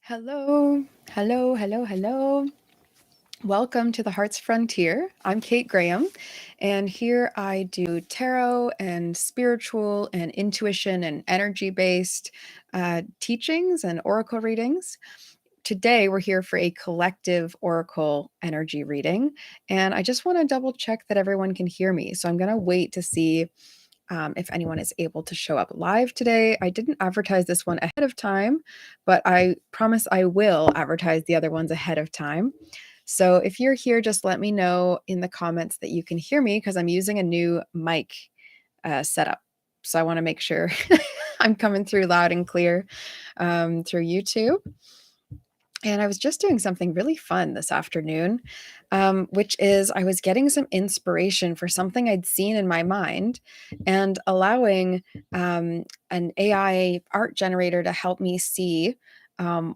Hello, hello, hello, hello. Welcome to the Heart's Frontier. I'm Kate Graham, and here I do tarot and spiritual and intuition and energy based teachings and oracle readings. Today, we're here for a collective oracle energy reading, and I just want to double check that everyone can hear me. So I'm going to wait to see if anyone is able to show up live today. I didn't advertise this one ahead of time, but I promise I will advertise the other ones ahead of time. So if you're here, just let me know in the comments that you can hear me because I'm using a new mic setup. So I want to make sure I'm coming through loud and clear through YouTube. And I was just doing something really fun this afternoon, which is I was getting some inspiration for something I'd seen in my mind and allowing an AI art generator to help me see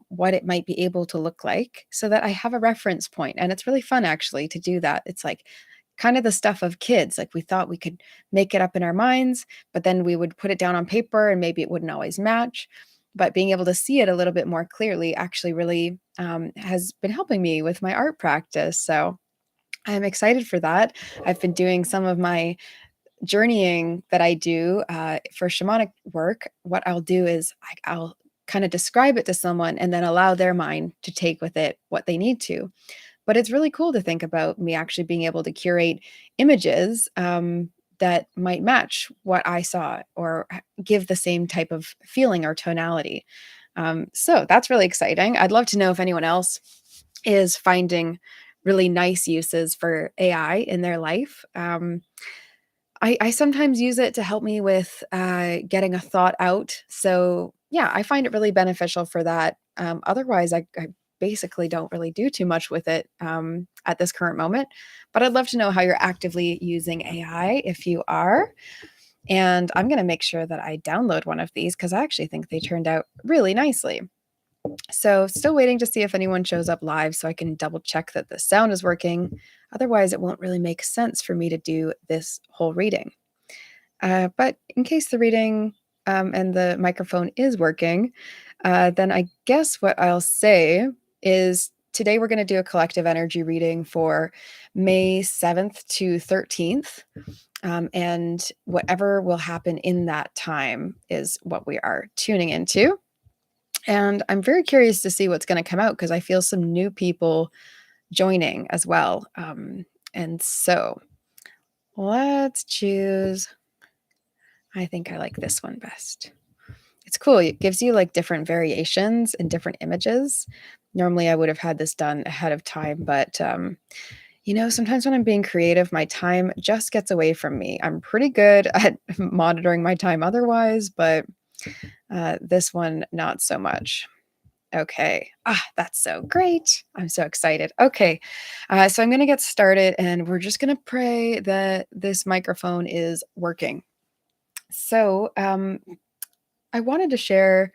what it might be able to look like so that I have a reference point. And it's really fun, actually, to do that. It's like kind of the stuff of kids. Like we thought we could make it up in our minds, but then we would put it down on paper and maybe it wouldn't always match, but being able to see it a little bit more clearly actually really has been helping me with my art practice. So I'm excited for that. I've been doing some of my journeying that I do for shamanic work. What I'll do is I'll kind of describe it to someone and then allow their mind to take with it what they need to. But it's really cool to think about me actually being able to curate images that might match what I saw or give the same type of feeling or tonality. So that's really exciting. I'd love to know if anyone else is finding really nice uses for AI in their life. I sometimes use it to help me with getting a thought out. So, yeah, I find it really beneficial for that. Otherwise, I basically don't really do too much with it at this current moment. But I'd love to know how you're actively using AI if you are. And I'm going to make sure that I download one of these because I actually think they turned out really nicely. So, still waiting to see if anyone shows up live so I can double check that the sound is working. Otherwise, it won't really make sense for me to do this whole reading. But in case the reading and the microphone is working, then I guess what I'll say is today we're going to do a collective energy reading for May 7th to 13th. And whatever will happen in that time is what we are tuning into. And I'm very curious to see what's going to come out because I feel some new people joining as well. And so let's choose. I think I like this one best. It's cool. It gives you like different variations and different images. Normally, I would have had this done ahead of time, but sometimes when I'm being creative, my time just gets away from me. I'm pretty good at monitoring my time otherwise, but this one, not so much. Okay. That's so great. I'm so excited. Okay. So I'm going to get started and we're just going to pray that this microphone is working. So I wanted to share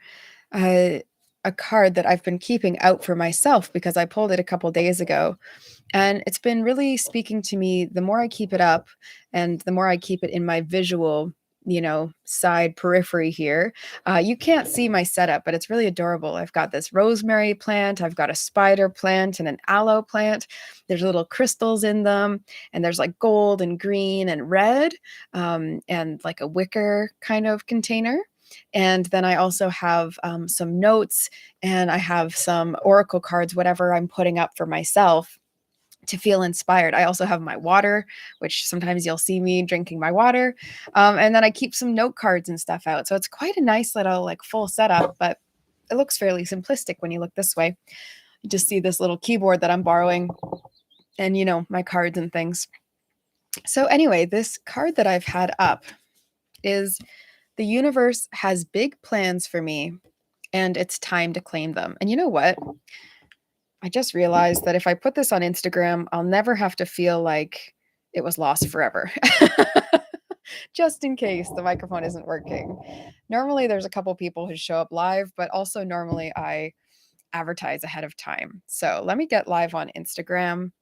uh, a card that I've been keeping out for myself because I pulled it a couple days ago. And it's been really speaking to me the more I keep it up and the more I keep it in my visual, side periphery here. You can't see my setup, but it's really adorable. I've got this rosemary plant, I've got a spider plant and an aloe plant. There's little crystals in them, and there's like gold and green and red, and like a wicker kind of container. And then I also have some notes and I have some oracle cards, whatever I'm putting up for myself to feel inspired. I also have my water, which sometimes you'll see me drinking my water. And then I keep some note cards and stuff out. So it's quite a nice little like full setup, but it looks fairly simplistic when you look this way. You just see this little keyboard that I'm borrowing and, my cards and things. So anyway, this card that I've had up is the universe has big plans for me and it's time to claim them. And you know what? I just realized that if I put this on Instagram, I'll never have to feel like it was lost forever. Just in case the microphone isn't working. Normally, there's a couple people who show up live, but also normally I advertise ahead of time. So let me get live on Instagram.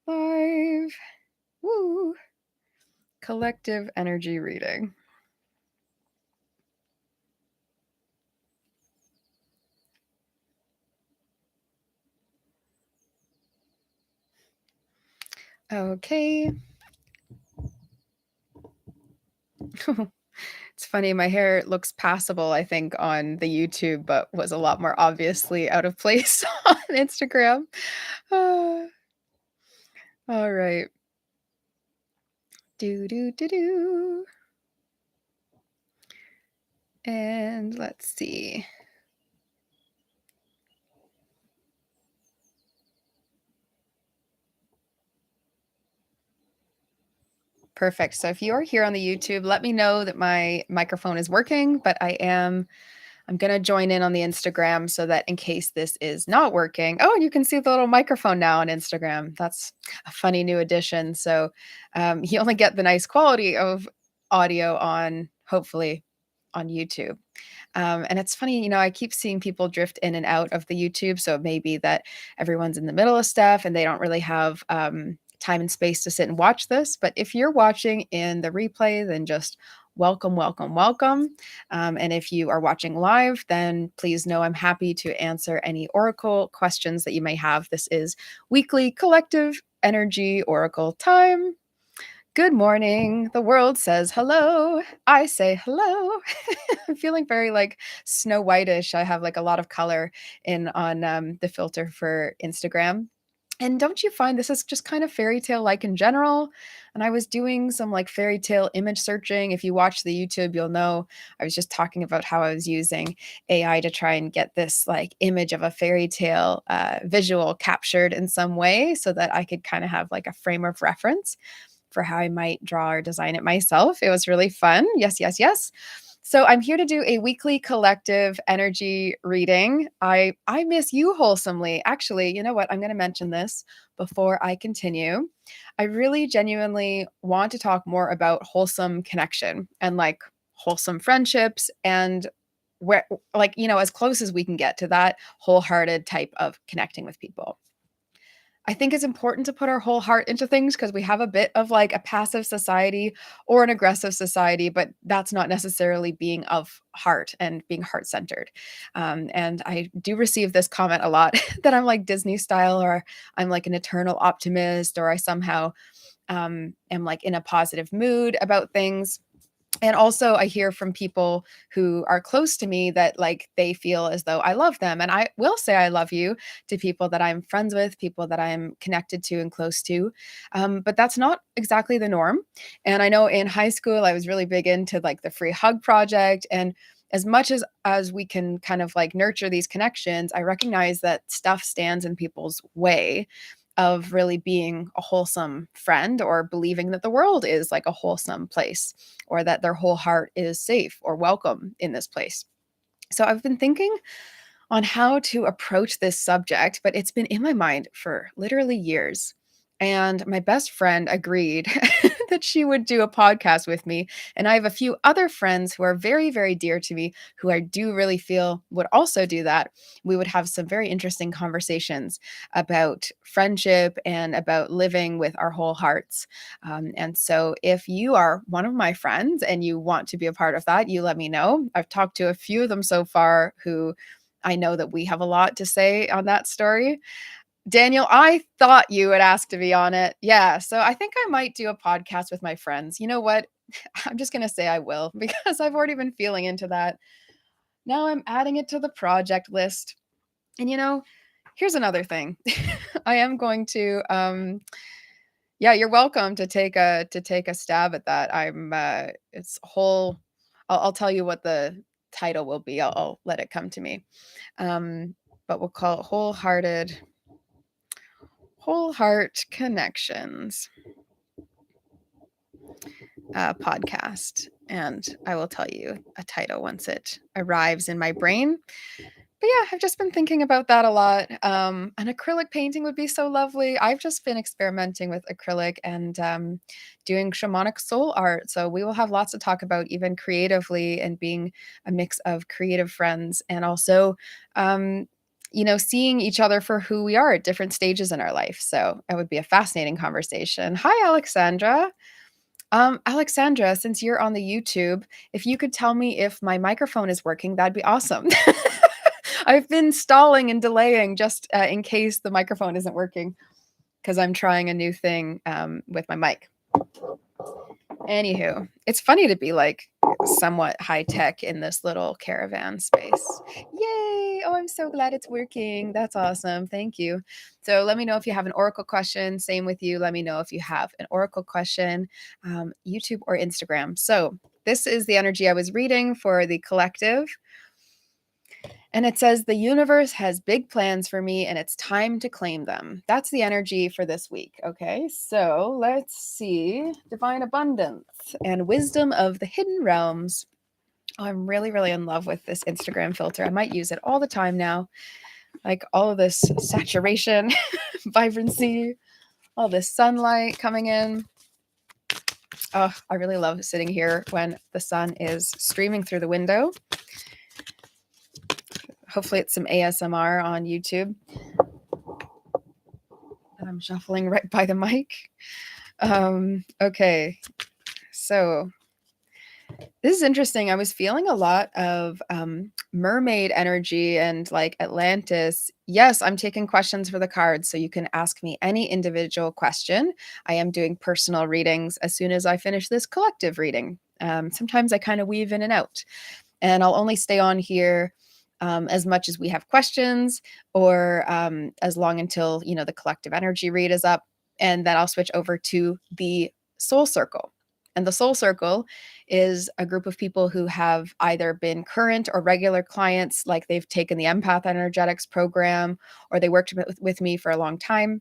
Live. Woo. Collective energy reading. Okay. It's funny, my hair looks passable, I think, on the YouTube, but was a lot more obviously out of place on Instagram. Ah, all right. Do, do, do, do. And let's see. Perfect. So if you're here on the YouTube, let me know that my microphone is working, but I'm going to join in on the Instagram so that in case this is not working. Oh, you can see the little microphone now on Instagram. That's a funny new addition. So you only get the nice quality of audio on, hopefully, on YouTube. And it's funny, I keep seeing people drift in and out of the YouTube. So it may be that everyone's in the middle of stuff and they don't really have time and space to sit and watch this. But if you're watching in the replay, then just welcome, welcome, welcome. And if you are watching live, then please know I'm happy to answer any oracle questions that you may have. This is weekly collective energy oracle time. Good morning. The world says hello. I say hello. I'm feeling very like Snow Whitish. I have like a lot of color in on the filter for Instagram. And don't you find this is just kind of fairy tale like in general? And I was doing some like fairy tale image searching. If you watch the YouTube, you'll know I was just talking about how I was using AI to try and get this like image of a fairy tale visual captured in some way so that I could kind of have like a frame of reference for how I might draw or design it myself. It was really fun. Yes, yes, yes. So I'm here to do a weekly collective energy reading. I miss you wholesomely. Actually, you know what? I'm going to mention this before I continue. I really genuinely want to talk more about wholesome connection and like wholesome friendships and where like, as close as we can get to that wholehearted type of connecting with people. I think it's important to put our whole heart into things because we have a bit of like a passive society or an aggressive society, but that's not necessarily being of heart and being heart centered. And I do receive this comment a lot that I'm like Disney style or I'm like an eternal optimist or I somehow am like in a positive mood about things. And also I hear from people who are close to me that like they feel as though I love them. And I will say I love you to people that I'm friends with, people that I'm connected to and close to. But that's not exactly the norm. And I know in high school, I was really big into like the free hug project. And as much as we can kind of like nurture these connections, I recognize that stuff stands in people's way of really being a wholesome friend or believing that the world is like a wholesome place or that their whole heart is safe or welcome in this place. So I've been thinking on how to approach this subject, but it's been in my mind for literally years. And my best friend agreed that she would do a podcast with me. And I have a few other friends who are very, very dear to me who I do really feel would also do that. We would have some very interesting conversations about friendship and about living with our whole hearts. And so, if you are one of my friends and you want to be a part of that, you let me know. I've talked to a few of them so far who I know that we have a lot to say on that story. Daniel, I thought you would ask to be on it. Yeah. So I think I might do a podcast with my friends. You know what? I'm just going to say I will because I've already been feeling into that. Now I'm adding it to the project list. And here's another thing. I am going to yeah, you're welcome to take a stab at that. It's whole I'll tell you what the title will be. I'll let it come to me. Um, but we'll call it Whole Heart Connections podcast. And I will tell you a title once it arrives in my brain. But yeah, I've just been thinking about that a lot. An acrylic painting would be so lovely. I've just been experimenting with acrylic and doing shamanic soul art. So we will have lots to talk about, even creatively, and being a mix of creative friends and also, seeing each other for who we are at different stages in our life. So it would be a fascinating conversation. Hi, Alexandra. Alexandra, since you're on the YouTube, if you could tell me if my microphone is working, that'd be awesome. I've been stalling and delaying just in case the microphone isn't working. because I'm trying a new thing with my mic. Anywho, it's funny to be like somewhat high tech in this little caravan space. Yay! Oh, I'm so glad it's working. That's awesome. Thank you. So let me know if you have an oracle question. Same with you. Let me know if you have an oracle question, YouTube or Instagram. So this is the energy I was reading for the collective. And it says, the universe has big plans for me and it's time to claim them. That's the energy for this week. Okay, so let's see. Divine abundance and wisdom of the hidden realms. Oh, I'm really, really in love with this Instagram filter. I might use it all the time now. Like all of this saturation, vibrancy, all this sunlight coming in. Oh, I really love sitting here when the sun is streaming through the window. Hopefully it's some ASMR on YouTube. And I'm shuffling right by the mic. Okay, so this is interesting. I was feeling a lot of mermaid energy and like Atlantis. Yes, I'm taking questions for the cards, so you can ask me any individual question. I am doing personal readings as soon as I finish this collective reading. Sometimes I kind of weave in and out, and I'll only stay on here as much as we have questions, or as long until the collective energy read is up, and then I'll switch over to the soul circle. And the soul circle is a group of people who have either been current or regular clients, like they've taken the Empath Energetics program, or they worked with me for a long time,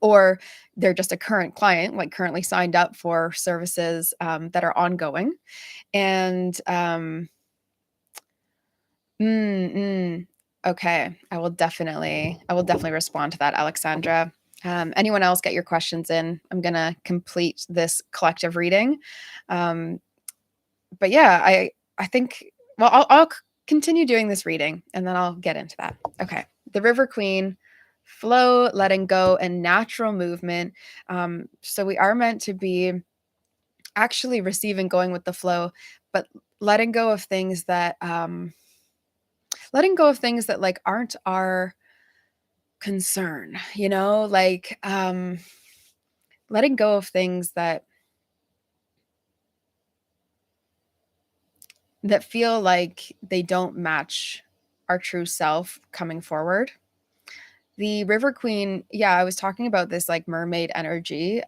or they're just a current client, like currently signed up for services that are ongoing. And Mm, mm. Okay. I will definitely respond to that, Alexandra. Anyone else get your questions in? I'm gonna complete this collective reading. Um, but yeah, I think well, I'll continue doing this reading and then I'll get into that. Okay. The River Queen, flow, letting go, and natural movement. So we are meant to be actually receiving, going with the flow, but letting go of things that like aren't our concern, like letting go of things that feel like they don't match our true self coming forward. The River Queen, yeah, I was talking about this like mermaid energy,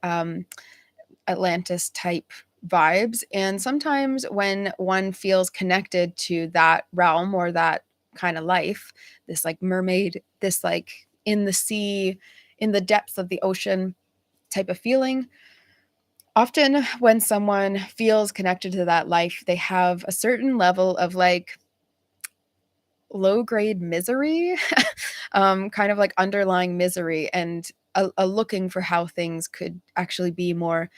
Atlantis type vibes. And sometimes when one feels connected to that realm or that kind of life, this like mermaid, this like in the sea, in the depths of the ocean type of feeling, often when someone feels connected to that life, they have a certain level of like low grade misery, kind of like underlying misery, and a looking for how things could actually be more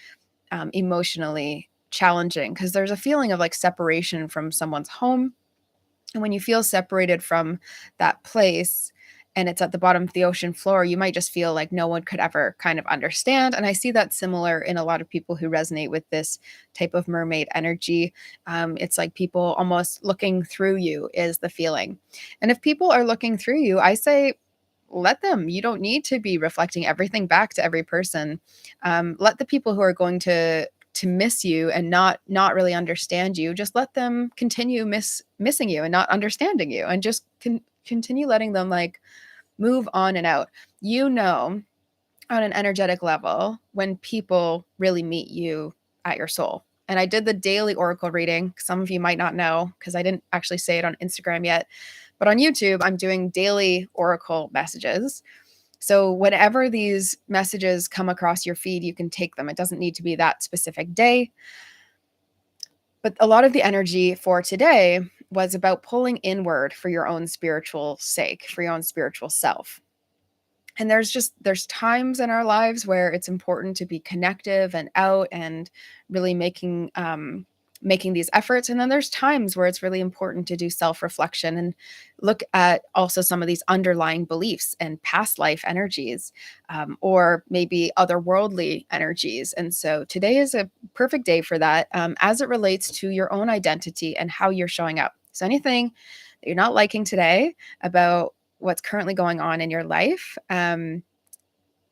emotionally challenging, because there's a feeling of like separation from someone's home. And when you feel separated from that place and it's at the bottom of the ocean floor, you might just feel like no one could ever kind of understand. And I see that similar in a lot of people who resonate with this type of mermaid energy. It's like people almost looking through you is the feeling. And if people are looking through you, I say, let them. You don't need to be reflecting everything back to every person. Let the people who are going to miss you and not really understand you, just let them continue missing you and not understanding you, and just continue letting them like move on and out. On an energetic level, when people really meet you at your soul. And I did the daily oracle reading. Some of you might not know because I didn't actually say it on Instagram yet, but on YouTube I'm doing daily oracle messages. So whenever these messages come across your feed, you can take them. It doesn't need to be that specific day. But a lot of the energy for today was about pulling inward for your own spiritual sake, for your own spiritual self. And there's times in our lives where it's important to be connective and out and really making these efforts. And then there's times where it's really important to do self-reflection and look at also some of these underlying beliefs and past life energies, or maybe otherworldly energies. And so today is a perfect day for that, as it relates to your own identity and how you're showing up. So anything that you're not liking today about what's currently going on in your life,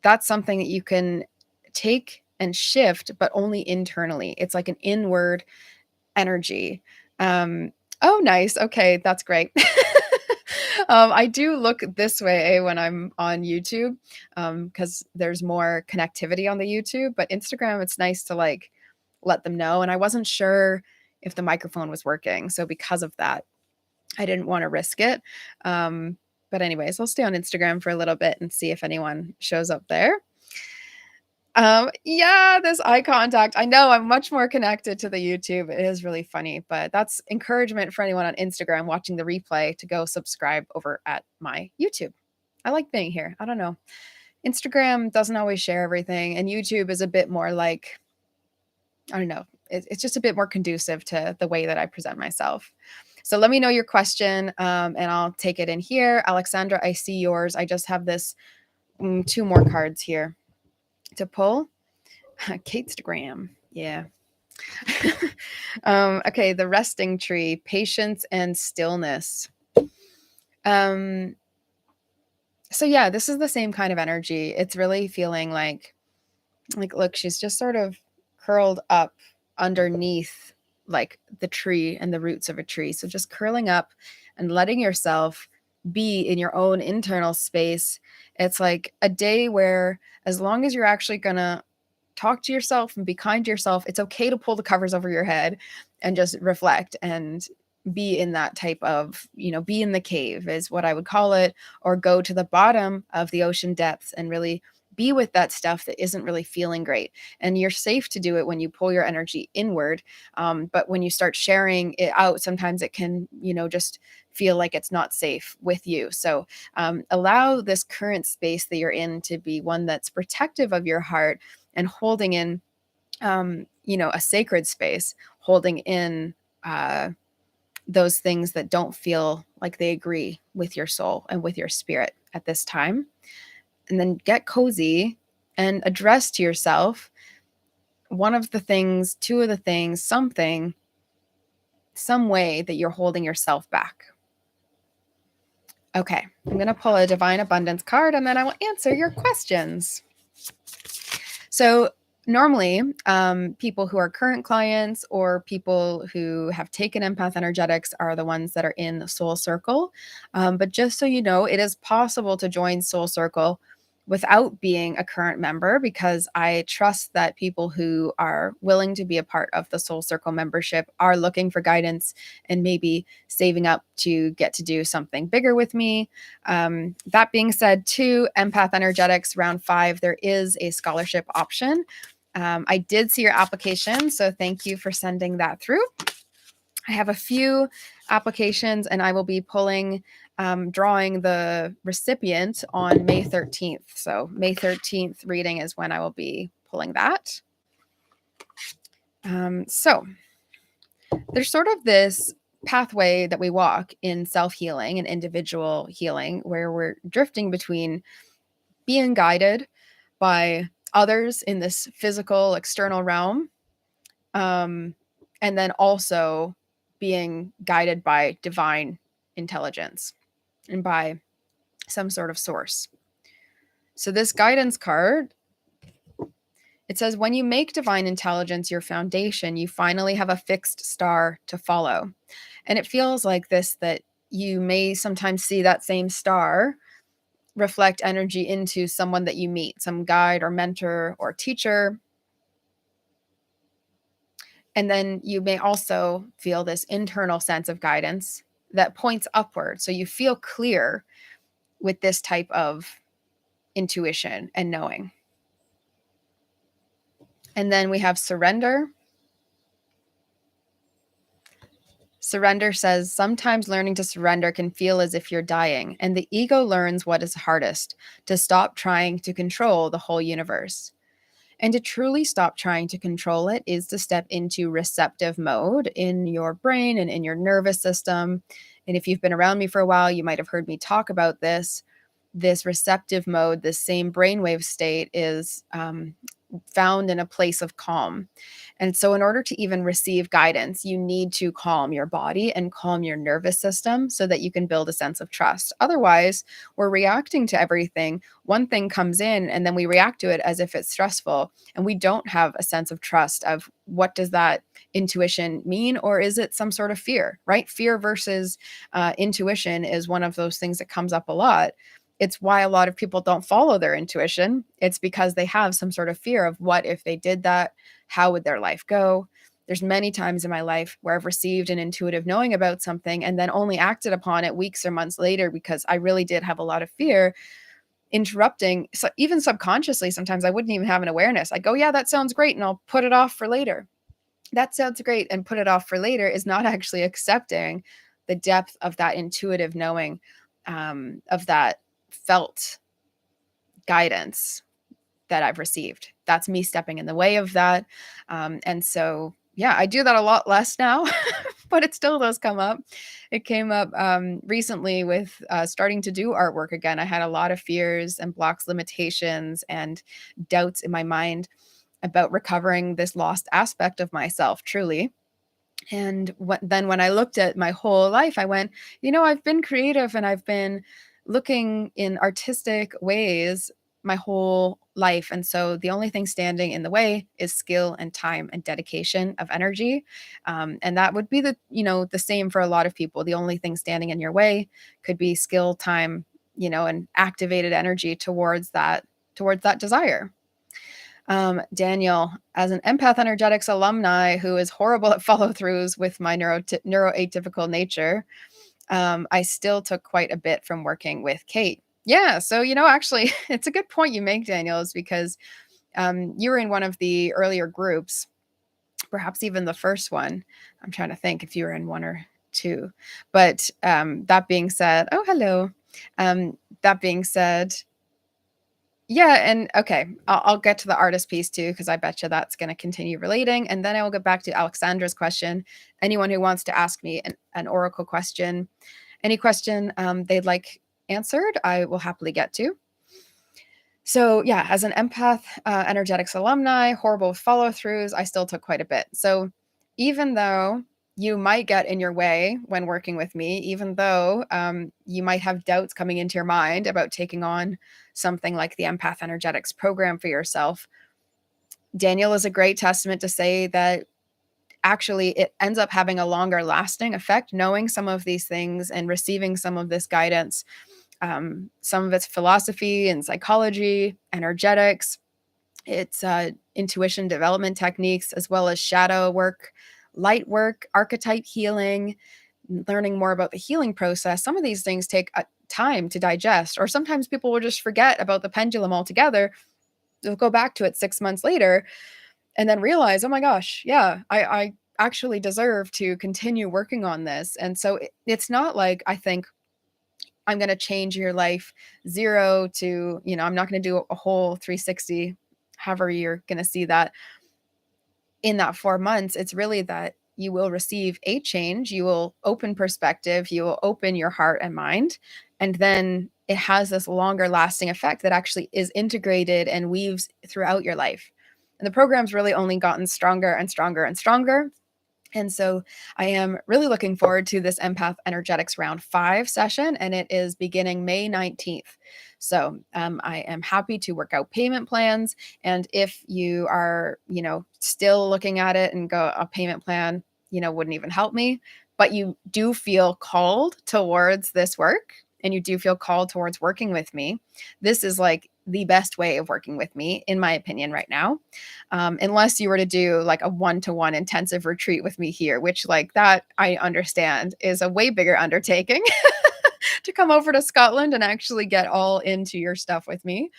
that's something that you can take and shift, but only internally. It's like an inward energy. Oh, nice. Okay, that's great. I do look this way when I'm on YouTube because there's more connectivity on the YouTube, but Instagram, it's nice to like let them know. And I wasn't sure if the microphone was working. So because of that, I didn't want to risk it. But anyways, I'll stay on Instagram for a little bit and see if anyone shows up there. Yeah, this eye contact. I know I'm much more connected to the YouTube. It is really funny, but that's encouragement for anyone on Instagram watching the replay to go subscribe over at my YouTube. I like being here. I don't know. Instagram doesn't always share everything, and YouTube is a bit more like, I don't know, it's just a bit more conducive to the way that I present myself. So let me know your question, and I'll take it in here. Alexandra, I see yours. I just have this 2 more cards here to pull. Kate's Graham. Yeah. Okay, the resting tree, patience and stillness. So yeah, this is the same kind of energy. It's really feeling like look, she's just sort of curled up underneath like the tree and the roots of a tree. So just curling up and letting yourself be in your own internal space. It's like a day where as long as you're actually gonna talk to yourself and be kind to yourself, it's okay to pull the covers over your head and just reflect and be in that type of, be in the cave is what I would call it, or go to the bottom of the ocean depths and really be with that stuff that isn't really feeling great. And you're safe to do it when you pull your energy inward. But when you start sharing it out, sometimes it can, just feel like it's not safe with you. So allow this current space that you're in to be one that's protective of your heart and holding in, a sacred space, holding in those things that don't feel like they agree with your soul and with your spirit at this time. And then get cozy and address to yourself one of the things, two of the things, something, some way that you're holding yourself back. Okay, I'm going to pull a Divine Abundance card and then I will answer your questions. So normally, people who are current clients or people who have taken Empath Energetics are the ones that are in the Soul Circle. But just so you know, it is possible to join Soul Circle without being a current member, because I trust that people who are willing to be a part of the Soul Circle membership are looking for guidance and maybe saving up to get to do something bigger with me. That being said, too, Empath Energetics Round 5, there is a scholarship option. I did see your application, so thank you for sending that through. I have a few applications and I will be drawing the recipient on May 13th. So May 13th reading is when I will be pulling that. So there's sort of this pathway that we walk in self-healing and individual healing where we're drifting between being guided by others in this physical external realm, and then also being guided by divine intelligence and by some sort of source. So this guidance card, it says, when you make divine intelligence your foundation, you finally have a fixed star to follow. And it feels like this, that you may sometimes see that same star reflect energy into someone that you meet, some guide or mentor or teacher. And then you may also feel this internal sense of guidance that points upward. So you feel clear with this type of intuition and knowing. And then we have surrender. Surrender says, sometimes learning to surrender can feel as if you're dying, and the ego learns what is hardest, to stop trying to control the whole universe. And to truly stop trying to control it is to step into receptive mode in your brain and in your nervous system. And if you've been around me for a while, you might have heard me talk about this. This receptive mode, this same brainwave state is found in a place of calm. And so, in order to even receive guidance, you need to calm your body and calm your nervous system so that you can build a sense of trust. Otherwise, we're reacting to everything. One thing comes in, and then we react to it as if it's stressful. And we don't have a sense of trust of what does that intuition mean, or is it some sort of fear, right? Fear versus intuition is one of those things that comes up a lot. It's why a lot of people don't follow their intuition. It's because they have some sort of fear of what if they did that? How would their life go? There's many times in my life where I've received an intuitive knowing about something and then only acted upon it weeks or months later because I really did have a lot of fear, interrupting. So even subconsciously, sometimes I wouldn't even have an awareness. I go, yeah, that sounds great, and I'll put it off for later. That sounds great, and put it off for later is not actually accepting the depth of that intuitive knowing, of that felt guidance that I've received. That's me stepping in the way of that. And so, yeah, I do that a lot less now, but it still does come up. It came up recently with starting to do artwork again. I had a lot of fears and blocks, limitations, and doubts in my mind about recovering this lost aspect of myself, truly. And then when I looked at my whole life, I went, I've been creative and I've been looking in artistic ways my whole life. And so the only thing standing in the way is skill and time and dedication of energy. And that would be the same for a lot of people. The only thing standing in your way could be skill, time, and activated energy towards that desire. Daniel, as an Empath Energetics alumni who is horrible at follow throughs with my neuroatypical nature, I still took quite a bit from working with Kate. Yeah, so actually, it's a good point you make, Daniel, is because you were in one of the earlier groups, perhaps even the first one. I'm trying to think if you were in one or two. But that being said, oh, hello. That being said, yeah, and okay, I'll get to the artist piece too, because I bet you that's going to continue relating. And then I will get back to Alexandra's question. Anyone who wants to ask me an oracle question, any question they'd like answered, I will happily get to. So yeah, as an Empath Energetics alumni, horrible with follow-throughs, I still took quite a bit. So even though you might get in your way when working with me, even though you might have doubts coming into your mind about taking on something like the Empath Energetics program for yourself, Daniel is a great testament to say that actually it ends up having a longer lasting effect, knowing some of these things and receiving some of this guidance, some of it's philosophy and psychology, energetics, it's intuition development techniques, as well as shadow work, light work, archetype healing, learning more about the healing process. Some of these things take time to digest, or sometimes people will just forget about the pendulum altogether. They'll go back to it 6 months later and then realize, oh my gosh, yeah, I actually deserve to continue working on this. And so it's not like I think I'm going to change your life 0 to, I'm not going to do a whole 360, however you're going to see that in that 4 months. It's really that you will receive a change, you will open perspective, you will open your heart and mind. And then it has this longer lasting effect that actually is integrated and weaves throughout your life. And the program's really only gotten stronger and stronger and stronger. And so I am really looking forward to this Empath Energetics Round 5 session, and it is beginning May 19th. So I am happy to work out payment plans. And if you are, still looking at it and go, a payment plan, wouldn't even help me, but you do feel called towards this work and you do feel called towards working with me, this is like the best way of working with me, in my opinion, right now. Unless you were to do like a one-to-one intensive retreat with me here, which like that I understand is a way bigger undertaking to come over to Scotland and actually get all into your stuff with me.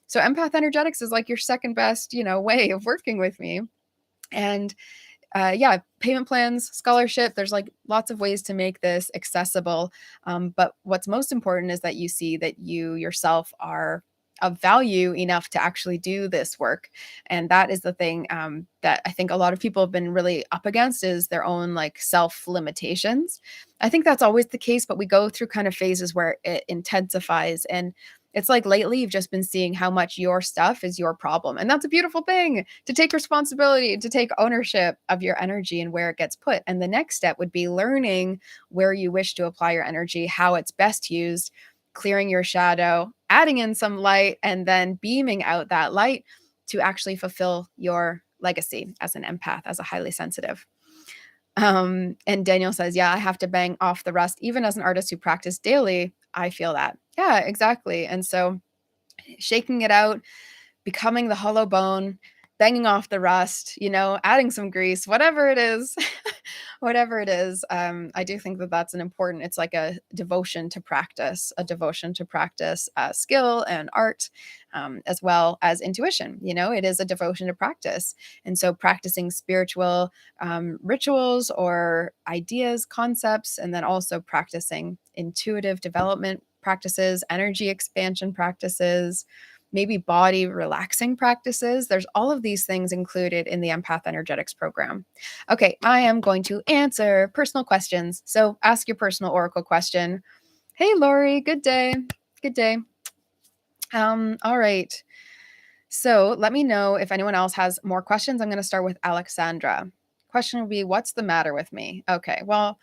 So Empath Energetics is like your second best, way of working with me. And yeah, payment plans, scholarship, there's like lots of ways to make this accessible. But what's most important is that you see that you yourself are of value enough to actually do this work. And that is the thing that I think a lot of people have been really up against, is their own like self limitations. I think that's always the case, but we go through kind of phases where it intensifies, and It's like lately you've just been seeing how much your stuff is your problem. And that's a beautiful thing, to take responsibility, to take ownership of your energy and where it gets put. And the next step would be learning where you wish to apply your energy, how it's best used, clearing your shadow, adding in some light, and then beaming out that light to actually fulfill your legacy as an empath, as a highly sensitive. And Daniel says, yeah, I have to bang off the rust. Even as an artist who practice daily, I feel that. Yeah, exactly. And so shaking it out, becoming the hollow bone, banging off the rust, adding some grease, whatever it is, whatever it is. I do think that that's it's like a devotion to practice, skill and art, as well as intuition. It is a devotion to practice. And so practicing spiritual rituals or ideas, concepts, and then also practicing intuitive development practices, energy expansion practices, maybe body relaxing practices. There's all of these things included in the Empath Energetics program. Okay, I am going to answer personal questions. So ask your personal oracle question. Hey, Lori, good day. Good day. All right. So let me know if anyone else has more questions. I'm going to start with Alexandra. Question will be, what's the matter with me? Okay, well,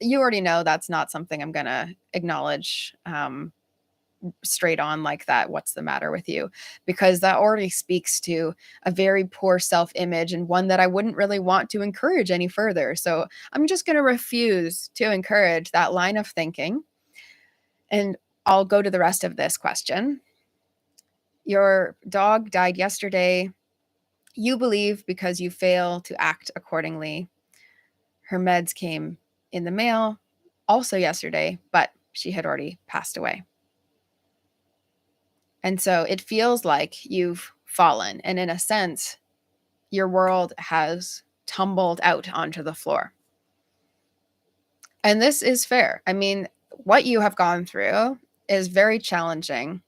you already know that's not something I'm going to acknowledge straight on like that. What's the matter with you? Because that already speaks to a very poor self-image, and one that I wouldn't really want to encourage any further. So I'm just going to refuse to encourage that line of thinking. And I'll go to the rest of this question. Your dog died yesterday. You believe because you fail to act accordingly. Her meds came in the mail also yesterday, but she had already passed away. And so it feels like you've fallen. And in a sense, your world has tumbled out onto the floor. And this is fair. I mean, what you have gone through is very challenging.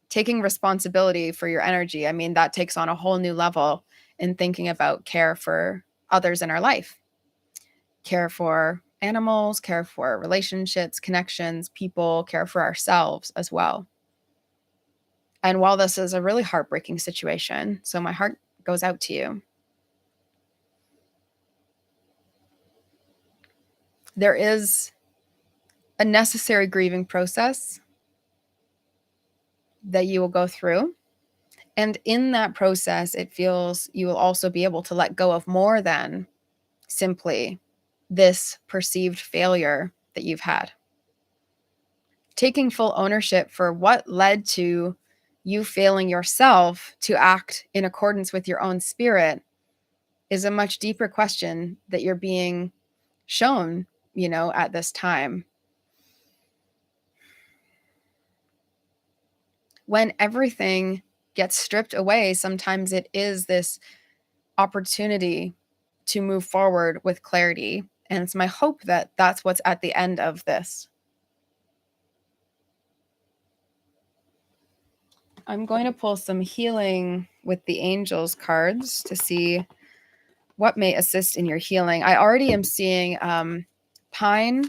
Taking responsibility for your energy, I mean, that takes on a whole new level in thinking about care for others in our life. Care for animals, care for relationships, connections, people, care for ourselves as well. And while this is a really heartbreaking situation, so my heart goes out to you, there is a necessary grieving process that you will go through. And in that process, it feels you will also be able to let go of more than simply this perceived failure that you've had. Taking full ownership for what led to you failing yourself to act in accordance with your own spirit is a much deeper question that you're being shown, at this time. When everything gets stripped away, sometimes it is this opportunity to move forward with clarity. And it's my hope that that's what's at the end of this. I'm going to pull some healing with the angels cards to see what may assist in your healing. I already am seeing pine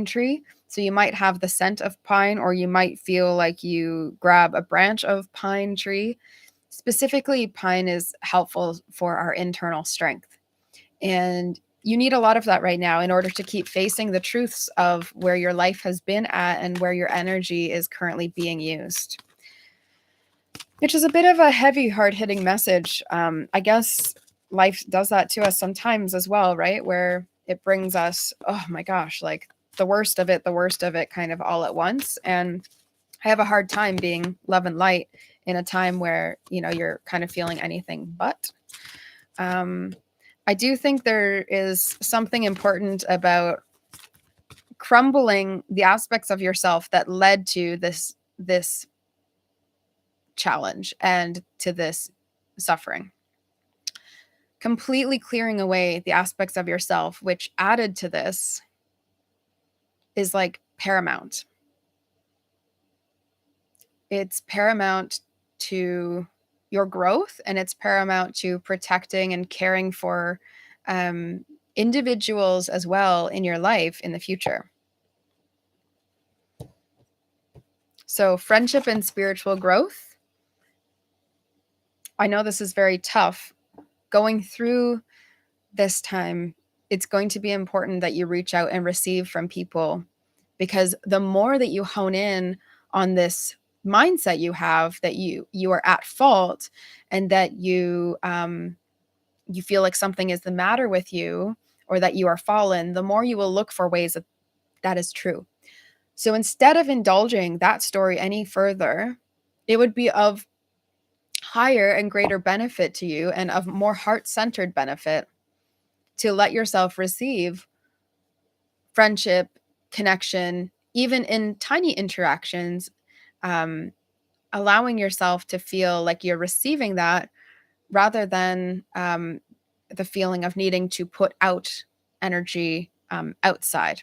tree. So you might have the scent of pine, or you might feel like you grab a branch of pine tree. Specifically, pine is helpful for our internal strength. And you need a lot of that right now in order to keep facing the truths of where your life has been at and where your energy is currently being used. Which is a bit of a heavy, hard-hitting message. I guess life does that to us sometimes as well, right? Where it brings us, oh my gosh, like the worst of it kind of all at once. And I have a hard time being love and light in a time where, you're kind of feeling anything but. I do think there is something important about crumbling the aspects of yourself that led to this challenge and to this suffering. Completely clearing away the aspects of yourself which added to this is like paramount. It's paramount to your growth, and it's paramount to protecting and caring for individuals as well in your life in the future. So friendship and spiritual growth. I know this is very tough. Going through this time, it's going to be important that you reach out and receive from people, because the more that you hone in on this mindset you have that you are at fault, and that you feel like something is the matter with you, or that you are fallen, the more you will look for ways that that is true. So instead of indulging that story any further, it would be of higher and greater benefit to you, and of more heart-centered benefit, to let yourself receive friendship, connection, even in tiny interactions, um, allowing yourself to feel like you're receiving that, rather than the feeling of needing to put out energy outside.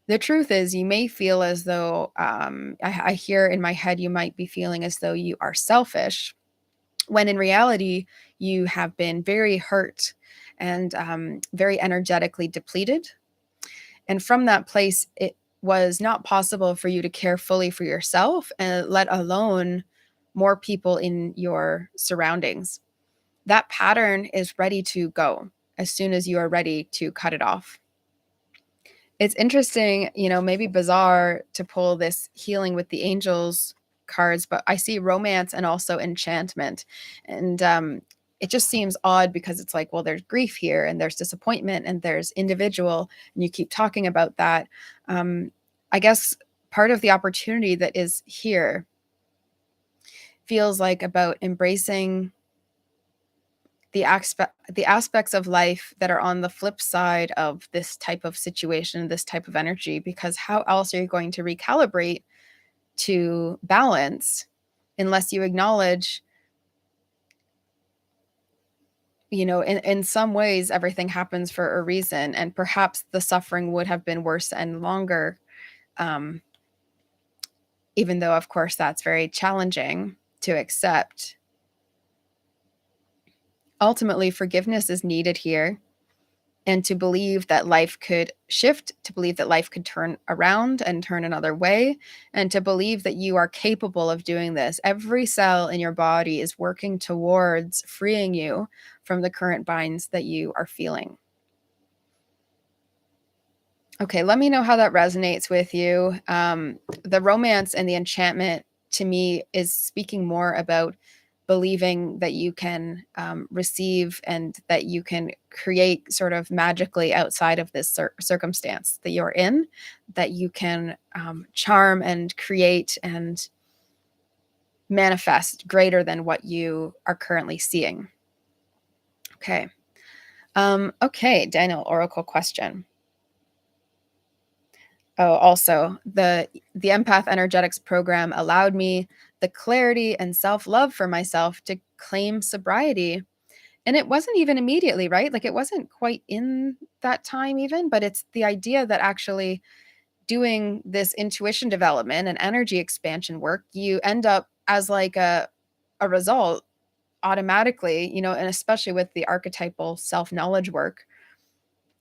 The truth is, you may feel as though, I hear in my head, you might be feeling as though you are selfish, when in reality, you have been very hurt and very energetically depleted. And from that place, it was not possible for you to care fully for yourself, and let alone more people in your surroundings. That pattern is ready to go as soon as you are ready to cut it off. It's interesting, maybe bizarre to pull this healing with the angels cards, but I see romance and also enchantment. And it just seems odd, because it's like, well, there's grief here, and there's disappointment, and there's individual, and you keep talking about that. I guess part of the opportunity that is here feels like about embracing the aspects of life that are on the flip side of this type of situation, this type of energy, because how else are you going to recalibrate to balance, unless you acknowledge, in some ways everything happens for a reason, and perhaps the suffering would have been worse and longer, um, even though of course that's very challenging to accept. Ultimately, forgiveness is needed here, and to believe that life could shift, to believe that life could turn around and turn another way, and to believe that you are capable of doing this. Every cell in your body is working towards freeing you from the current binds that you are feeling. Okay, let me know how that resonates with you. The romance and the enchantment, to me, is speaking more about believing that you can receive, and that you can create sort of magically outside of this circumstance that you're in, that you can charm and create and manifest greater than what you are currently seeing. Okay. Okay, Daniel, oracle question. Oh, also, the Empath Energetics program allowed me the clarity and self-love for myself to claim sobriety. And it wasn't even immediately, right? Like, it wasn't quite in that time even, but it's the idea that actually doing this intuition development and energy expansion work, you end up as like a result automatically, and especially with the archetypal self-knowledge work,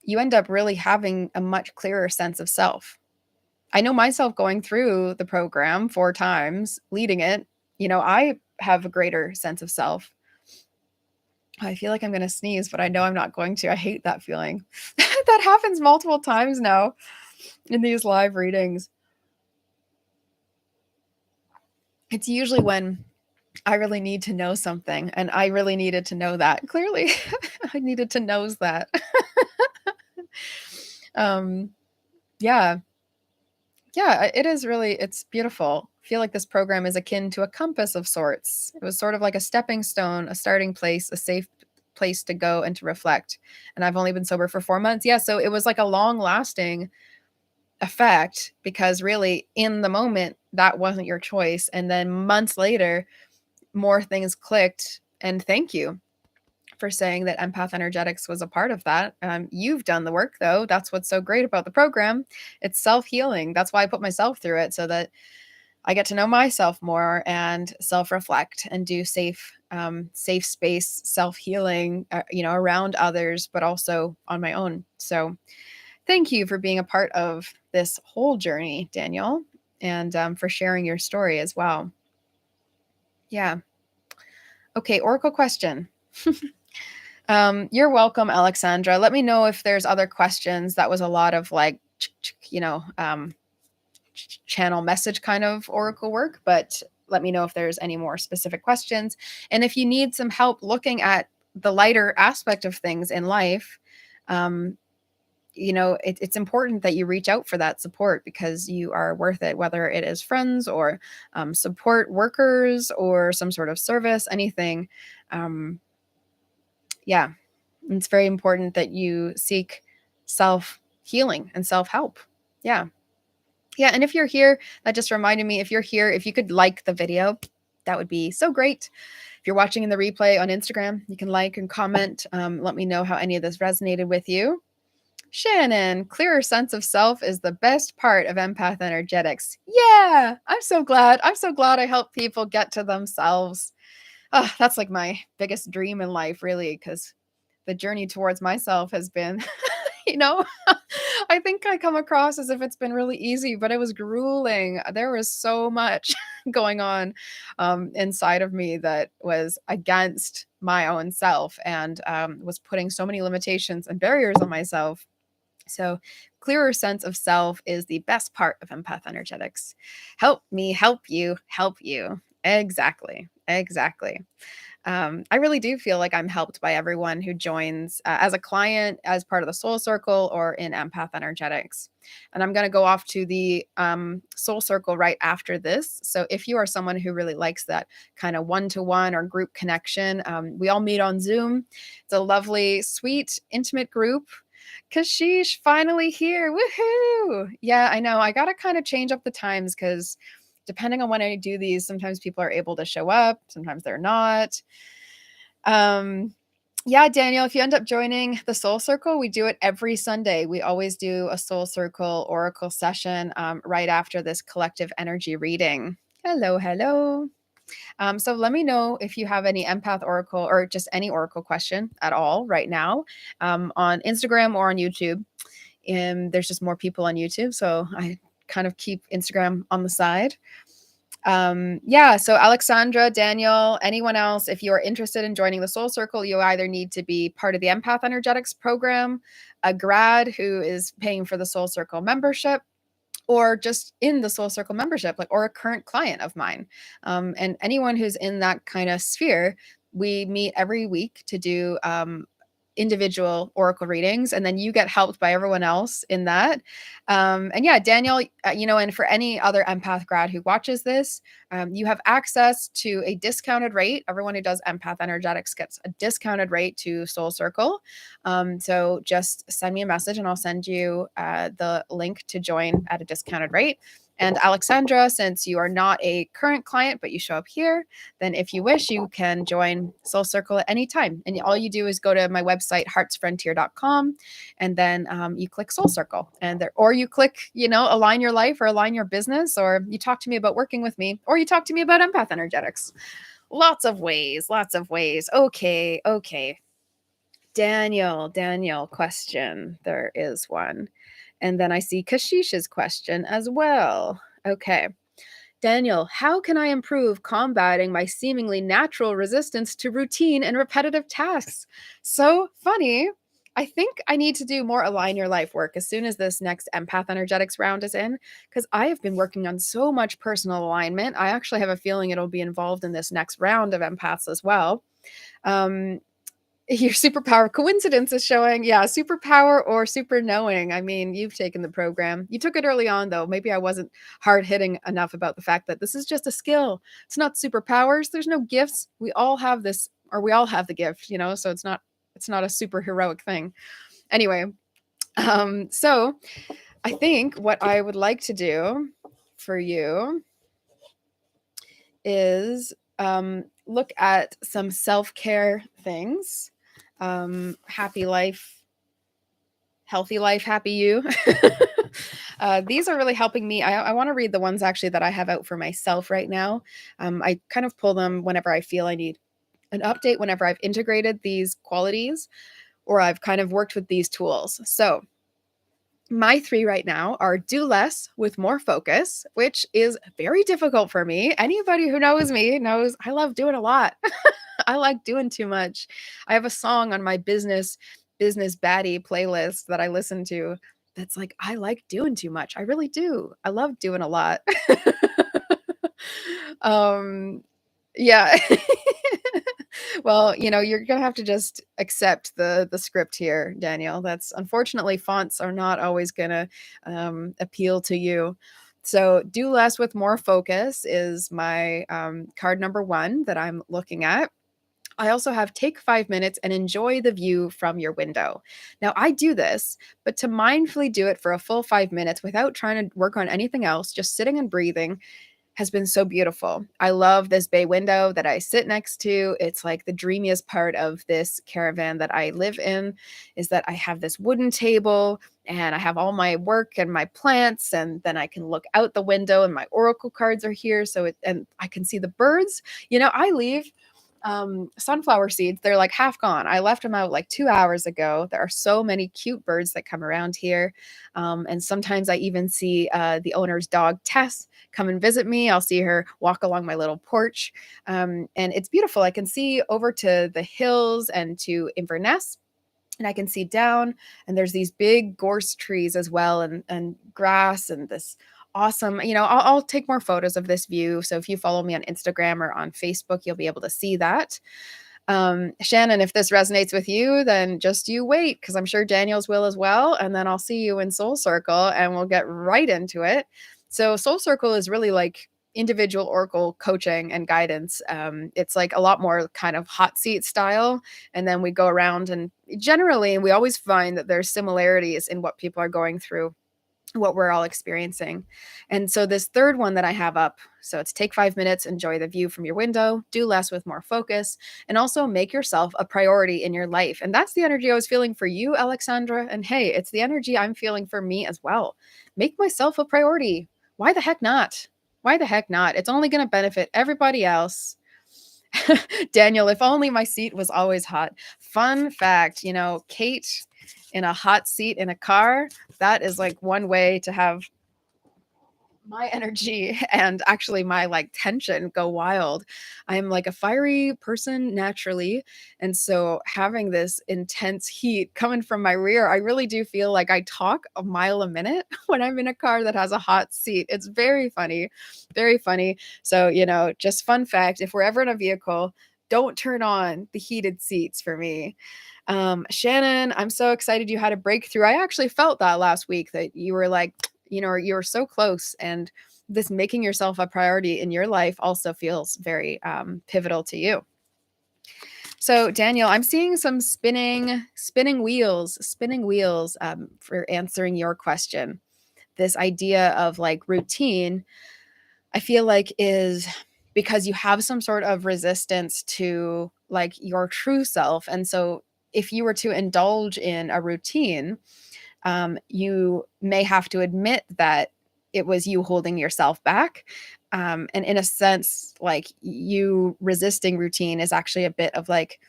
you end up really having a much clearer sense of self. I know myself going through the program 4 times, leading it, I have a greater sense of self. I feel like I'm gonna sneeze, but I know I'm not going to. I hate that feeling. That happens multiple times now in these live readings. It's usually when I really need to know something, and I really needed to know that. Clearly, I needed to knows that. Um, yeah. Yeah, it is really it's beautiful. I feel like this program is akin to a compass of sorts. It was sort of like a stepping stone, a starting place, a safe place to go and to reflect. And I've only been sober for 4 months. Yeah, so it was like a long-lasting effect, because really in the moment that wasn't your choice, and then months later more things clicked, and thank you for saying that Empath Energetics was a part of that. You've done the work, though. That's what's so great about the program. It's self-healing. That's why I put myself through it, so that I get to know myself more and self-reflect and do safe space self-healing, around others, but also on my own. So thank you for being a part of this whole journey, Daniel. and for sharing your story as well. Yeah. Okay, Oracle question. You're welcome, Alexandra. Let me know if there's other questions. That was a lot of like, channel message kind of Oracle work, but let me know if there's any more specific questions. And if you need some help looking at the lighter aspect of things in life, it's important that you reach out for that support because you are worth it, whether it is friends or support workers or some sort of service, anything. Yeah, it's very important that you seek self healing and self help. Yeah. Yeah. And if you're here, that just reminded me, if you're here, if you could like the video, that would be so great. If you're watching in the replay on Instagram, you can like and comment. Let me know how any of this resonated with you. Shannon, clearer sense of self is the best part of empath energetics. Yeah, I'm so glad. I'm so glad I help people get to themselves. Oh, that's like my biggest dream in life, really, because the journey towards myself has been, you know, I think I come across as if it's been really easy, but it was grueling. There was so much going on inside of me that was against my own self and was putting so many limitations and barriers on myself. So, clearer sense of self is the best part of empath energetics. Help me help you help you. Exactly. Exactly. I really do feel like I'm helped by everyone who joins as a client, as part of the Soul Circle, or in Empath Energetics. And I'm going to go off to the Soul Circle right after this. So if you are someone who really likes that kind of one-to-one or group connection, we all meet on Zoom. It's a lovely, sweet, intimate group. Kashish finally here. Woohoo! Yeah, I know. I got to kind of change up the times because depending on when I do these, sometimes people are able to show up, sometimes they're not. Yeah, Daniel, if you end up joining the Soul Circle, we do it every Sunday. We always do a Soul Circle Oracle session right after this collective energy reading. Hello, hello. So let me know if you have any empath oracle or just any oracle question at all right now on Instagram or on YouTube. And there's just more people on YouTube, so I kind of keep Instagram on the side. Yeah, so Alexandra, Daniel, anyone else, if you're interested in joining the Soul Circle, you either need to be part of the Empath Energetics program, a grad who is paying for the Soul Circle membership, or just in the Soul Circle membership, like, or a current client of mine. And anyone who's in that kind of sphere, we meet every week to do individual oracle readings, and then you get helped by everyone else in that. And yeah, Daniel, and for any other empath grad who watches this, you have access to a discounted rate. Everyone who does empath energetics gets a discounted rate to Soul Circle. So just send me a message and I'll send you the link to join at a discounted rate. And Alexandra, since you are not a current client, but you show up here, then if you wish, you can join Soul Circle at any time. And all you do is go to my website, heartsfrontier.com, and then you click Soul Circle. And there, or you click, align your life or align your business, or you talk to me about working with me, or you talk to me about empath energetics. Lots of ways, lots of ways. Okay. Daniel, question. There is one. And then I see Kashish's question as well. Okay. Daniel, how can I improve combating my seemingly natural resistance to routine and repetitive tasks? So funny. I think I need to do more align your life work as soon as this next empath energetics round is in, because I have been working on so much personal alignment. I actually have a feeling it'll be involved in this next round of empaths as well. Your superpower coincidence is showing. Yeah, superpower or super knowing. I mean, you've taken the program. You took it early on, though. Maybe I wasn't hard hitting enough about the fact that this is just a skill. It's not superpowers. There's no gifts. We all have this, or we all have the gift, so it's not a super heroic thing. Anyway, so I think what I would like to do for you is look at some self-care things. Happy life, healthy life, happy you. These are really helping me. I want to read the ones actually that I have out for myself right now. I kind of pull them whenever I feel I need an update, whenever I've integrated these qualities or I've kind of worked with these tools. So My three right now are do less with more focus, which is very difficult for me. Anybody who knows me knows I love doing a lot. I like doing too much. I have a song on my business baddie playlist that I listen to that's like I like doing too much. I really do. I love doing a lot. um yeah. Well, you're gonna have to just accept the script here, Daniel. That's unfortunately fonts are not always gonna appeal to you. So, do less with more focus is my card number one that I'm looking at. I also have take 5 minutes and enjoy the view from your window. Now, I do this, but to mindfully do it for a full 5 minutes without trying to work on anything else, just sitting and breathing, has been so beautiful. I love this bay window that I sit next to. It's like the dreamiest part of this caravan that I live in is that I have this wooden table and I have all my work and my plants, and then I can look out the window and my oracle cards are here, and I can see the birds. I leave sunflower seeds. They're like half gone. I left them out like 2 hours ago. There are so many cute birds that come around here. And sometimes I even see the owner's dog, Tess, come and visit me. I'll see her walk along my little porch. And it's beautiful. I can see over to the hills and to Inverness, and I can see down, and there's these big gorse trees as well, and grass, and this awesome. I'll take more photos of this view. So if you follow me on Instagram or on Facebook, you'll be able to see that. Shannon, if this resonates with you, then just you wait, because I'm sure Daniel's will as well. And then I'll see you in Soul Circle and we'll get right into it. So, Soul Circle is really like individual oracle coaching and guidance. It's like a lot more kind of hot seat style. And then we go around, and generally, we always find that there's similarities in what people are going through, what we're all experiencing. And so this third one that I have up, so it's take 5 minutes, enjoy the view from your window, do less with more focus, and also make yourself a priority in your life. And that's the energy I was feeling for you, Alexandra. And hey, it's the energy I'm feeling for me as well. Make myself a priority. Why the heck not? Why the heck not? It's only going to benefit everybody else. Daniel, if only my seat was always hot. Fun fact, Kate in a hot seat in a car, that is like one way to have my energy and actually my like tension go wild. I'm like a fiery person naturally. And so having this intense heat coming from my rear, I really do feel like I talk a mile a minute when I'm in a car that has a hot seat. It's very funny, very funny. So, just fun fact, if we're ever in a vehicle, don't turn on the heated seats for me. Shannon, I'm so excited you had a breakthrough. I actually felt that last week that you were like, you're so close, and this making yourself a priority in your life also feels very pivotal to you. So, Daniel, I'm seeing some spinning wheels for answering your question. This idea of like routine, I feel like is because you have some sort of resistance to like your true self. And so if you were to indulge in a routine, you may have to admit that it was you holding yourself back. And in a sense, like you resisting routine is actually a bit of like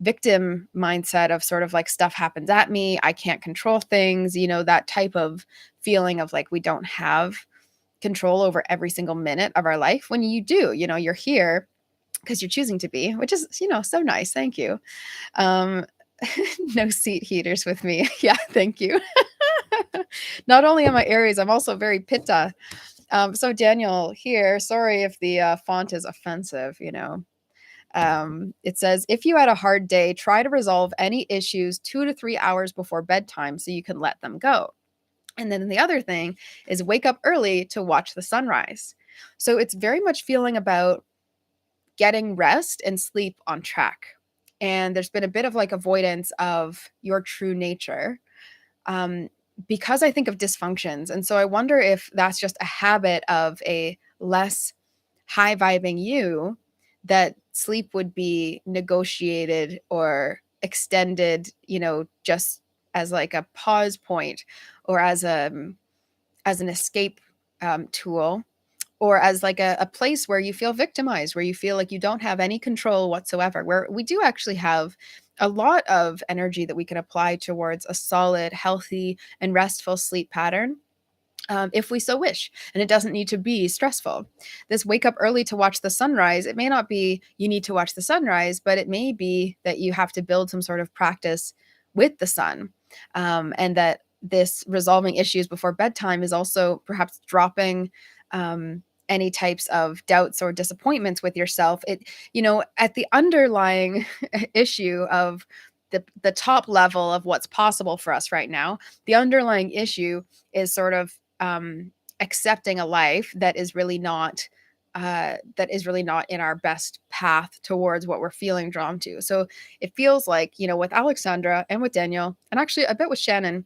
victim mindset of sort of like stuff happens at me. I can't control things, that type of feeling of like we don't have control over every single minute of our life when you do, you're here because you're choosing to be, which is, so nice. Thank you. Um, no seat heaters with me. Yeah, thank you. Not only am I Aries, I'm also very Pitta. So Daniel here, sorry if the font is offensive, it says, if you had a hard day, try to resolve any issues 2 to 3 hours before bedtime so you can let them go. And then the other thing is wake up early to watch the sunrise. So it's very much feeling about getting rest and sleep on track. And there's been a bit of like avoidance of your true nature, um, because I think of dysfunctions. And so I wonder if that's just a habit of a less high vibing you, that sleep would be negotiated or extended, just as like a pause point or as an escape tool. or as like a place where you feel victimized, where you feel like you don't have any control whatsoever, where we do actually have a lot of energy that we can apply towards a solid, healthy, and restful sleep pattern, if we so wish. And it doesn't need to be stressful. This wake up early to watch the sunrise, it may not be you need to watch the sunrise, but it may be that you have to build some sort of practice with the sun. And that this resolving issues before bedtime is also perhaps dropping any types of doubts or disappointments with yourself. It, at the underlying issue of the top level of what's possible for us right now, the underlying issue is sort of accepting a life that is really not in our best path towards what we're feeling drawn to. So it feels like, with Alexandra and with Daniel, and actually a bit with Shannon,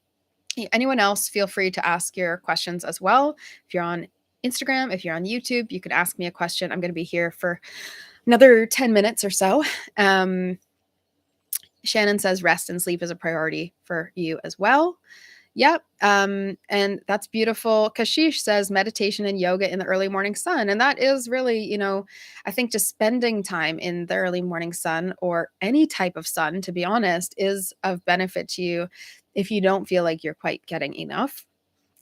anyone else, feel free to ask your questions as well. If you're on Instagram, if you're on YouTube, you can ask me a question. I'm going to be here for another 10 minutes or so. Shannon says rest and sleep is a priority for you as well. Yep. And that's beautiful. Kashish says meditation and yoga in the early morning sun. And that is really, I think just spending time in the early morning sun, or any type of sun, to be honest, is of benefit to you if you don't feel like you're quite getting enough.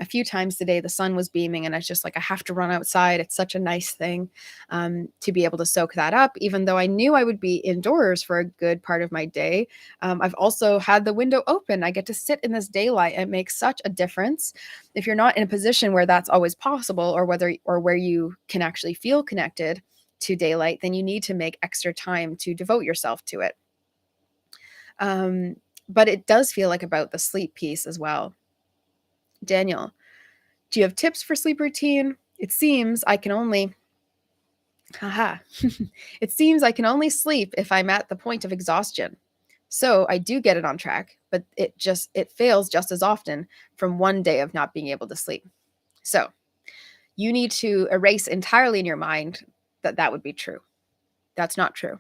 A few times today, the sun was beaming, and it's just like, I have to run outside. It's such a nice thing to be able to soak that up, even though I knew I would be indoors for a good part of my day. I've also had the window open. I get to sit in this daylight. It makes such a difference. If you're not in a position where that's always possible, or where you can actually feel connected to daylight, then you need to make extra time to devote yourself to it. But it does feel like about the sleep piece as well. Daniel, do you have tips for sleep routine? It seems I can only it seems I can only sleep if I'm at the point of exhaustion. So I do get it on track, but it fails just as often from one day of not being able to sleep. So you need to erase entirely in your mind that would be true. That's not true.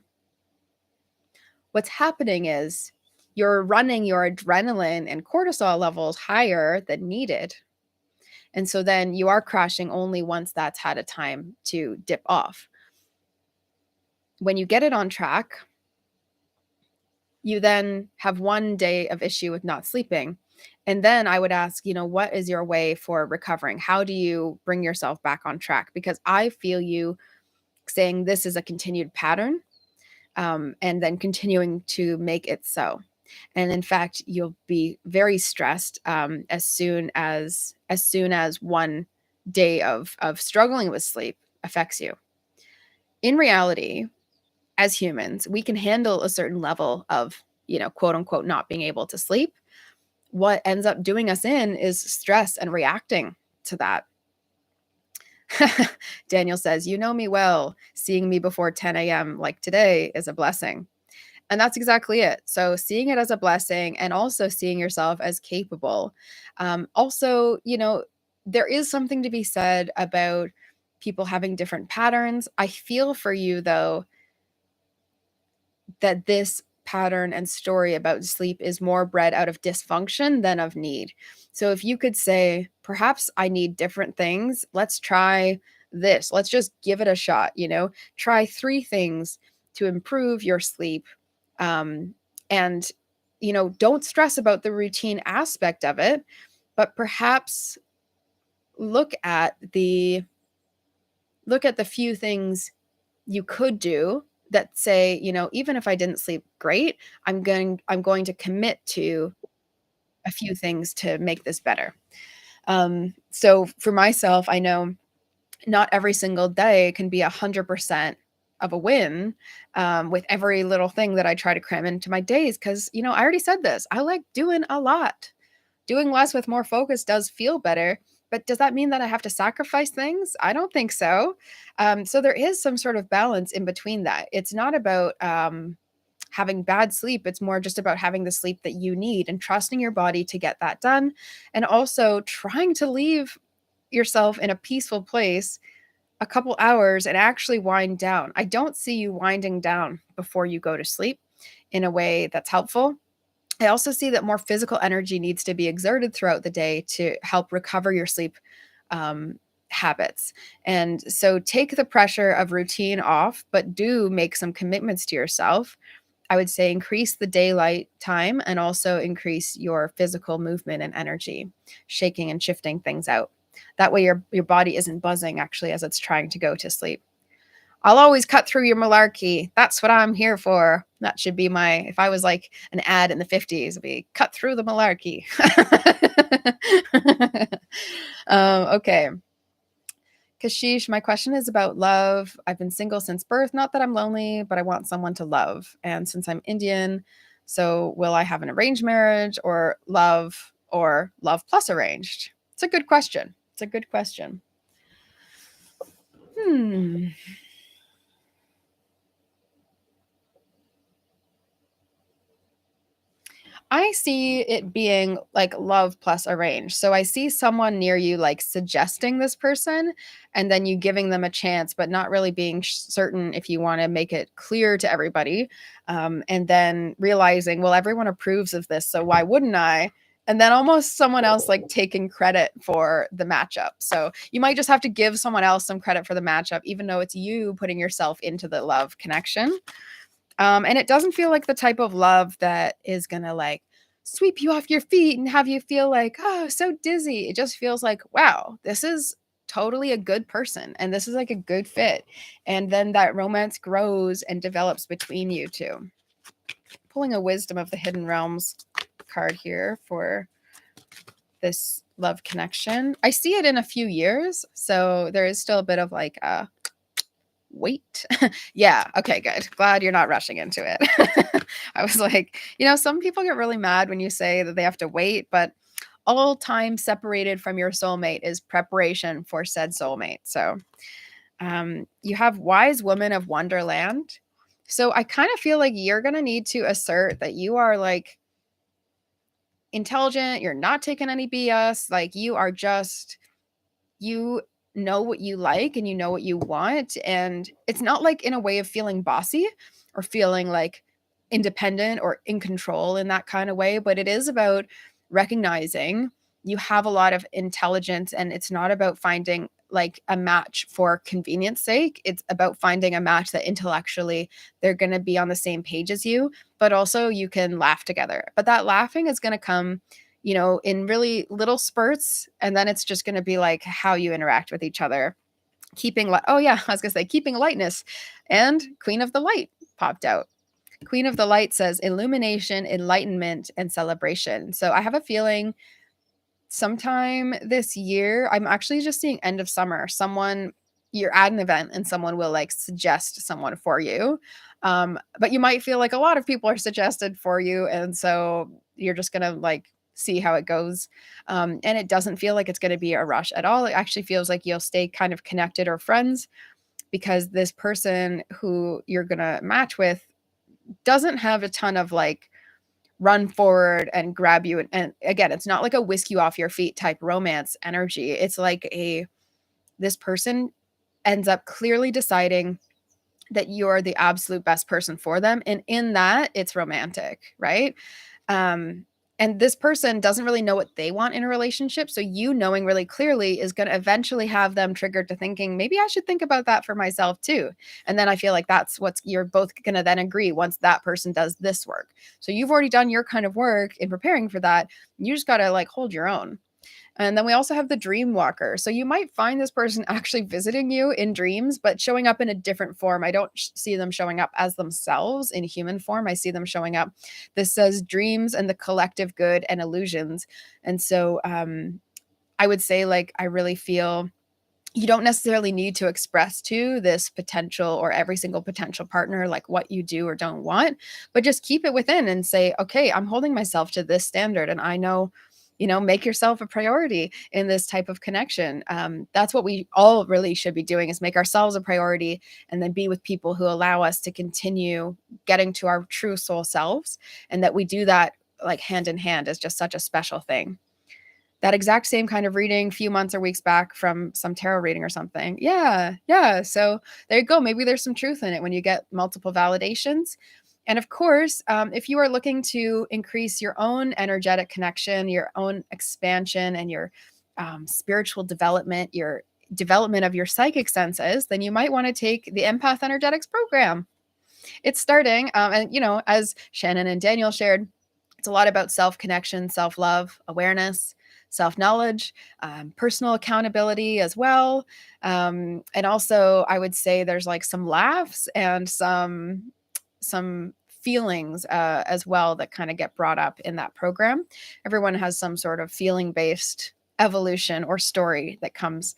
What's happening is you're running your adrenaline and cortisol levels higher than needed. And so then you are crashing only once that's had a time to dip off. When you get it on track, you then have one day of issue with not sleeping. And then I would ask, what is your way for recovering? How do you bring yourself back on track? Because I feel you saying this is a continued pattern, and then continuing to make it so. And in fact, you'll be very stressed as soon as one day of struggling with sleep affects you. In reality, as humans, we can handle a certain level of, quote unquote, not being able to sleep. What ends up doing us in is stress and reacting to that. Daniel says, you know me well. Seeing me before 10 a.m. like today is a blessing. And that's exactly it. So seeing it as a blessing, and also seeing yourself as capable. Also, there is something to be said about people having different patterns. I feel for you, though, that this pattern and story about sleep is more bred out of dysfunction than of need. So if you could say, perhaps I need different things, let's try this. Let's just give it a shot, try 3 things to improve your sleep. And, don't stress about the routine aspect of it, but perhaps look at the few things you could do that say, even if I didn't sleep great, I'm going to commit to a few things to make this better. So for myself, I know not every single day can be 100% of a win, with every little thing that I try to cram into my days. Cause I already said this, I like doing a lot. Doing less with more focus does feel better, but does that mean that I have to sacrifice things? I don't think so. So there is some sort of balance in between that. It's not about having bad sleep. It's more just about having the sleep that you need and trusting your body to get that done. And also trying to leave yourself in a peaceful place a couple hours and actually wind down. I don't see you winding down before you go to sleep in a way that's helpful. I also see that more physical energy needs to be exerted throughout the day to help recover your sleep, habits. And so take the pressure of routine off, but do make some commitments to yourself. I would say increase the daylight time and also increase your physical movement and energy, shaking and shifting things out. That way your body isn't buzzing actually as it's trying to go to sleep. I'll always cut through your malarkey. That's what I'm here for. That should be my, if I was like an ad in the 50s, it'd be cut through the malarkey. Okay. Kashish, my question is about love. I've been single since birth. Not that I'm lonely, but I want someone to love. And since I'm Indian, so will I have an arranged marriage or love plus arranged? It's a good question. It's a good question. Hmm. I see it being like love plus arrange. So I see someone near you like suggesting this person and then you giving them a chance, but not really being certain if you want to make it clear to everybody. And then realizing, well, everyone approves of this. So why wouldn't I? And then almost someone else like taking credit for the matchup. So you might just have to give someone else some credit for the matchup, even though it's you putting yourself into the love connection. And it doesn't feel like the type of love that is going to like sweep you off your feet and have you feel like, oh, so dizzy. It just feels like, wow, this is totally a good person and this is like a good fit. And then that romance grows and develops between you two. Pulling a Wisdom of the Hidden Realms card here for this love connection. I see it in a few years. So there is still a bit of like a wait. Yeah. Okay, good. Glad you're not rushing into it. I was like, some people get really mad when you say that they have to wait, but all time separated from your soulmate is preparation for said soulmate. So you have Wise Woman of Wonderland. So I kind of feel like you're going to need to assert that you are like intelligent. You're not taking any BS. Like you are just, you know what you like and you know what you want. And it's not like in a way of feeling bossy or feeling like independent or in control in that kind of way, but it is about recognizing you have a lot of intelligence and it's not about finding like a match for convenience sake. It's about finding a match that intellectually they're going to be on the same page as you, but also you can laugh together. But that laughing is going to come in really little spurts. And then it's just going to be like how you interact with each other. Oh yeah, I was going to say keeping lightness. And Queen of the Light popped out. Queen of the Light says illumination, enlightenment, and celebration. So I have a feeling sometime this year, I'm actually just seeing end of summer, you're at an event and someone will like suggest someone for you. But you might feel like a lot of people are suggested for you. And so you're just going to like see how it goes. And it doesn't feel like it's going to be a rush at all. It actually feels like you'll stay kind of connected or friends because this person who you're going to match with doesn't have a ton of like run forward and grab you. And again, it's not like a whisk you off your feet type romance energy. It's like this person ends up clearly deciding that you're the absolute best person for them. And in that, it's romantic, right? And this person doesn't really know what they want in a relationship. So you knowing really clearly is going to eventually have them triggered to thinking, maybe I should think about that for myself too. And then I feel like that's you're both going to then agree once that person does this work. So you've already done your kind of work in preparing for that. You just got to like hold your own. And then we also have the dream walker. So you might find this person actually visiting you in dreams, but showing up in a different form. I don't see them showing up as themselves in human form. I see them showing up. This says dreams and the collective good and illusions. And so I would say like, I really feel you don't necessarily need to express to this potential or every single potential partner like what you do or don't want, but just keep it within and say, okay, I'm holding myself to this standard. And I know, make yourself a priority in this type of connection. That's what we all really should be doing is make ourselves a priority and then be with people who allow us to continue getting to our true soul selves. And that we do that like hand in hand is just such a special thing. That exact same kind of reading a few months or weeks back from some tarot reading or something. Yeah. Yeah. So there you go. Maybe there's some truth in it when you get multiple validations. And of course, if you are looking to increase your own energetic connection, your own expansion, and your spiritual development, your development of your psychic senses, then you might want to take the Empath Energetics program. It's starting. And, as Shannon and Daniel shared, it's a lot about self-connection, self-love, awareness, self-knowledge, personal accountability as well. And also, I would say there's like some laughs and some feelings as well that kind of get brought up in that program. Everyone has some sort of feeling-based evolution or story that comes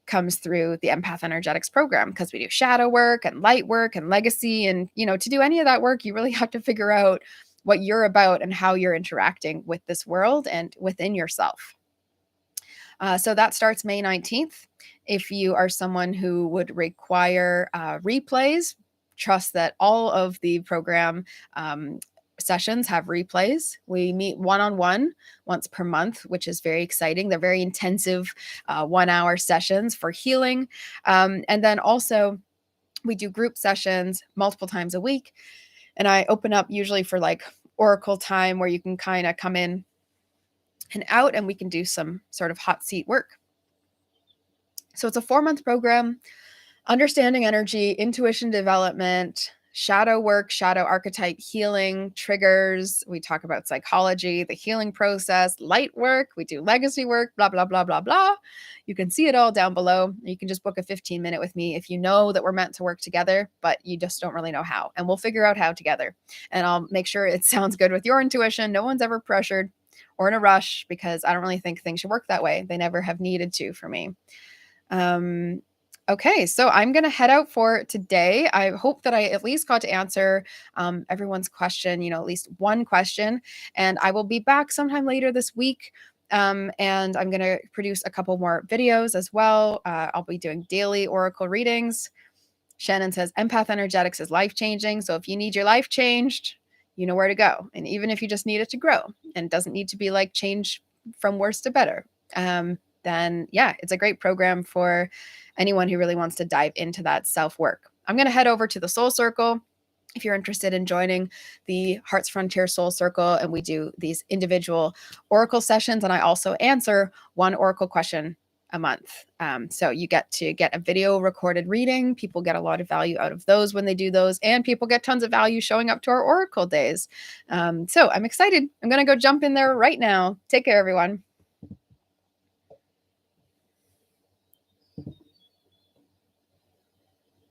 through the Empath Energetics program, because we do shadow work and light work and legacy. And, to do any of that work, you really have to figure out what you're about and how you're interacting with this world and within yourself. So that starts May 19th. If you are someone who would require replays, trust that all of the program sessions have replays. We meet one-on-one once per month, which is very exciting. They're very intensive 1-hour sessions for healing. And then also we do group sessions multiple times a week. And I open up usually for like oracle time, where you can kind of come in and out, and we can do some sort of hot seat work. So it's a 4-month program: understanding energy, intuition development, shadow work, shadow archetype healing, triggers. We talk about psychology, the healing process, light work. We do legacy work, blah, blah, blah, blah, blah. You can see it all down below. You can just book a 15-minute with me if you know that we're meant to work together, but you just don't really know how. And we'll figure out how together. And I'll make sure it sounds good with your intuition. No one's ever pressured or in a rush, because I don't really think things should work that way. They never have needed to for me. Okay, so I'm going to head out for today. I hope that I at least got to answer everyone's question, at least one question. And I will be back sometime later this week. And I'm going to produce a couple more videos as well. I'll be doing daily oracle readings. Shannon says Empath Energetics is life-changing. So if you need your life changed, you know where to go. And even if you just need it to grow and doesn't need to be like change from worse to better, then yeah, it's a great program for anyone who really wants to dive into that self-work. I'm going to head over to the Soul Circle if you're interested in joining the Hearts Frontier Soul Circle, and we do these individual oracle sessions, and I also answer one oracle question a month. So you get to get a video recorded reading. People get a lot of value out of those when they do those, and people get tons of value showing up to our oracle days. So I'm excited. I'm going to go jump in there right now. Take care, everyone.